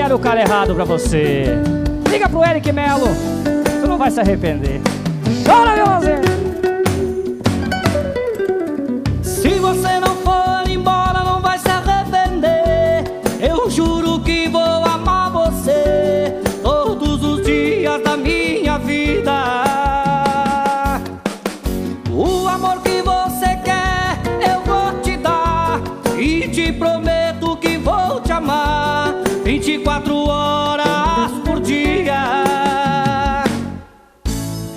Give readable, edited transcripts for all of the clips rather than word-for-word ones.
era o cara errado pra você. Liga pro Eric Melo, tu não vai se arrepender. Chora, meu irmãozinho! Se você não for embora, não vai se arrepender. Eu juro que vou amar você todos os dias da minha vida. O amor que você quer eu vou te dar, e te prometo que vou te amar 24 horas por dia.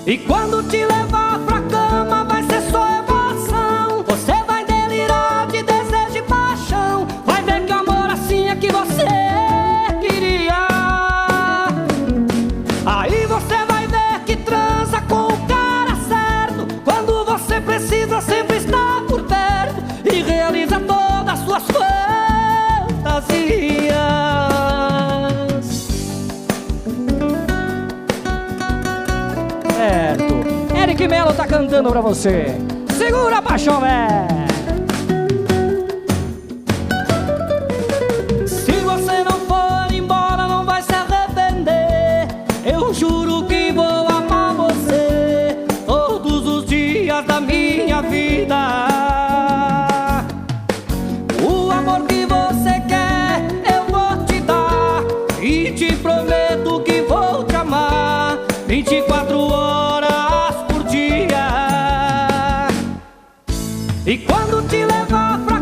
E quando te levar pra cama vai ser só emoção. Você vai delirar de desejo e paixão. Vai ver que o amor assim é que você queria. Aí você vai ver que transa com o cara certo. Quando você precisa sempre estar por perto, e realiza todas as suas fantasias. Certo. Eric Melo tá cantando pra você. Segura a paixão, velho. Se você não for embora, não vai se arrepender. Eu juro que vou amar você todos os dias da minha vida. O amor que você quer eu vou te dar, e te prometo que vou te amar 24 horas por dia. E quando te levar pra